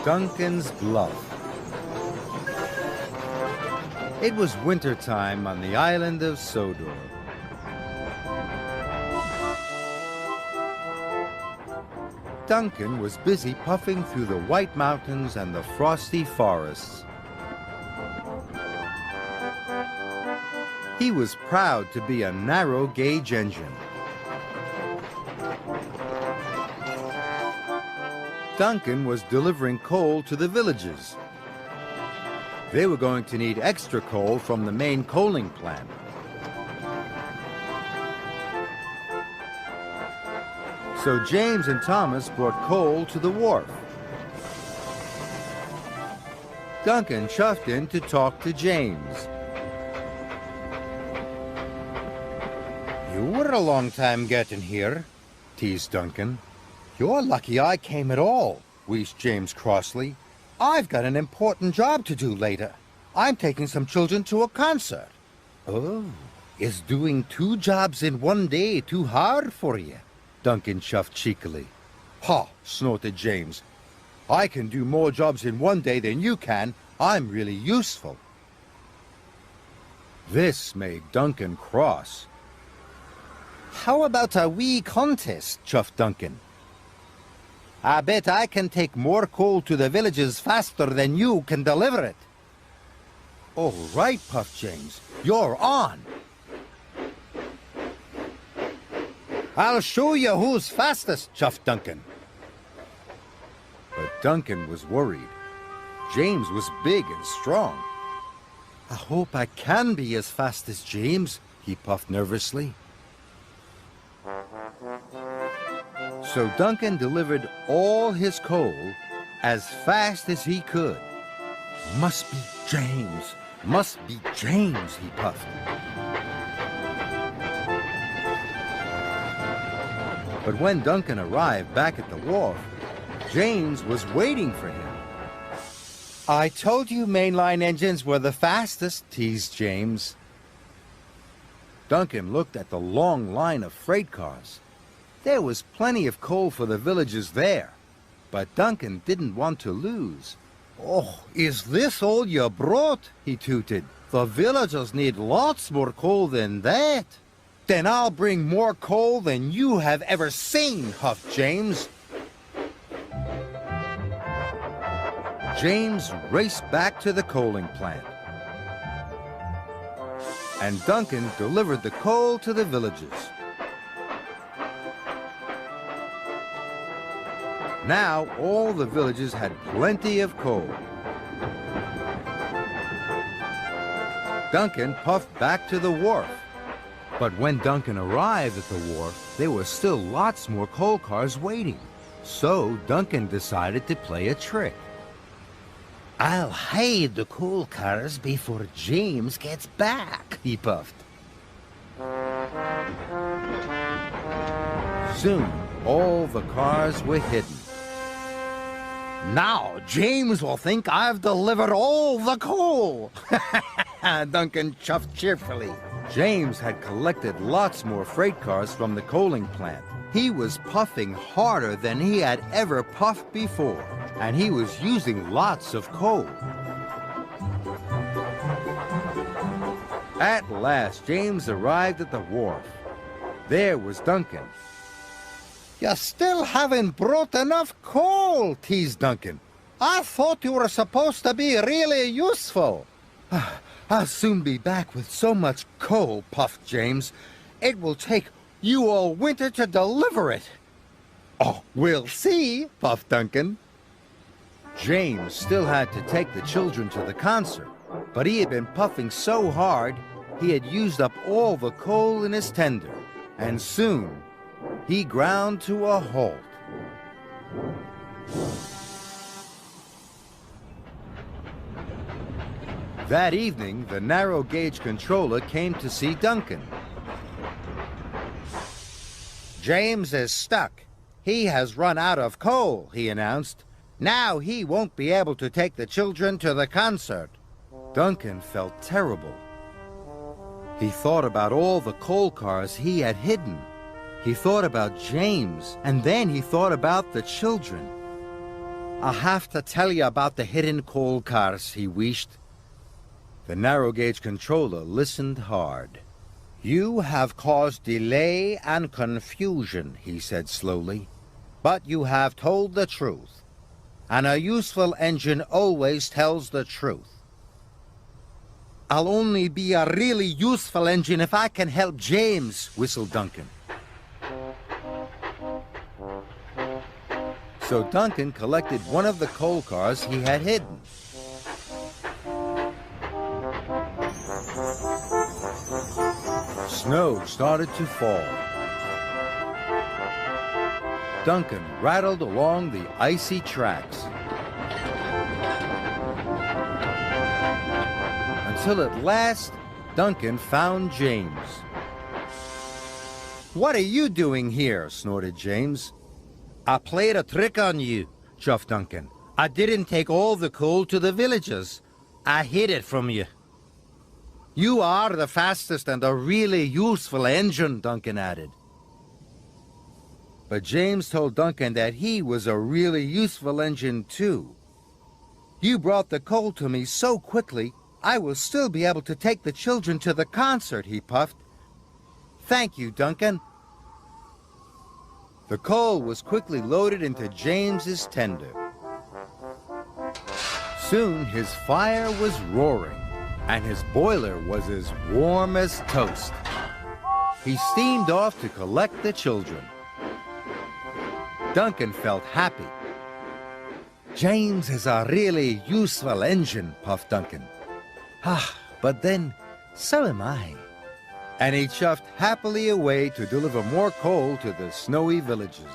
Duncan's Bluff. It was wintertime on the island of Sodor. Duncan was busy puffing through the white mountains and the frosty forests. He was proud to be a narrow-gauge engine. Duncan was delivering coal to the villages. They were going to need extra coal from the main coaling plant. So James and Thomas brought coal to the wharf. Duncan chuffed in to talk to James. You were a long time getting here, teased Duncan. You're lucky I came at all, wheezed James crossly. I've got an important job to do later. I'm taking some children to a concert. Oh, is doing 2 jobs in one day too hard for you? Duncan chuffed cheekily. Ha, snorted James. I can do more jobs in one day than you can. I'm really useful. This made Duncan cross. How about a wee contest, chuffed Duncan. I bet I can take more coal to the villages faster than you can deliver it. All right, puffed James. You're on. I'll show you who's fastest, chuffed Duncan. But Duncan was worried. James was big and strong. I hope I can be as fast as James, he puffed nervously. So Duncan delivered all his coal as fast as he could. Must be James. Must be James, he puffed. But when Duncan arrived back at the wharf, James was waiting for him. I told you mainline engines were the fastest, teased James. Duncan looked at the long line of freight cars. There was plenty of coal for the villages there, but Duncan didn't want to lose. Oh, is this all you brought? He tooted. The villagers need lots more coal than that. Then I'll bring more coal than you have ever seen, huffed James. James raced back to the coaling plant. And Duncan delivered the coal to the villages. Now all the villages had plenty of coal. Duncan puffed back to the wharf. But when Duncan arrived at the wharf, there were still lots more coal cars waiting. So Duncan decided to play a trick. I'll hide the coal cars before James gets back, he puffed. Soon, all the cars were hidden. Now James will think I've delivered all the coal. Duncan chuffed cheerfully. James had collected lots more freight cars from the coaling plant. He was puffing harder than he had ever puffed before, and he was using lots of coal. At last, James arrived at the wharf. There was Duncan. You still haven't brought enough coal, teased Duncan. I thought you were supposed to be really useful. I'll soon be back with so much coal, puffed James. It will take you all winter to deliver it. Oh, we'll see, puffed Duncan. James still had to take the children to the concert, but he had been puffing so hard he had used up all the coal in his tender, and soon he ground to a halt. That evening, the narrow-gauge controller came to see Duncan. James is stuck. He has run out of coal, he announced. Now he won't be able to take the children to the concert. Duncan felt terrible. He thought about all the coal cars he had hidden. He thought about James, and then he thought about the children. I have to tell you about the hidden coal cars, he wished. The narrow gauge controller listened hard. You have caused delay and confusion, he said slowly. But you have told the truth. And a useful engine always tells the truth. I'll only be a really useful engine if I can help James, whistled Duncan. So Duncan collected one of the coal cars he had hidden. Snow started to fall. Duncan rattled along the icy tracks until at last Duncan found James. "What are you doing here?" snorted James. "I played a trick on you," chuffed Duncan. "I didn't take all the coal to the villagers. I hid it from you." "You are the fastest and a really useful engine," Duncan added. But James told Duncan that he was a really useful engine too. "You brought the coal to me so quickly, I will still be able to take the children to the concert," he puffed. "Thank you, Duncan." The coal was quickly loaded into James's tender. Soon his fire was roaring, and his boiler was as warm as toast. He steamed off to collect the children. Duncan felt happy. "James is a really useful engine," puffed Duncan. But then, so am I." And he chuffed happily away to deliver more coal to the snowy villages.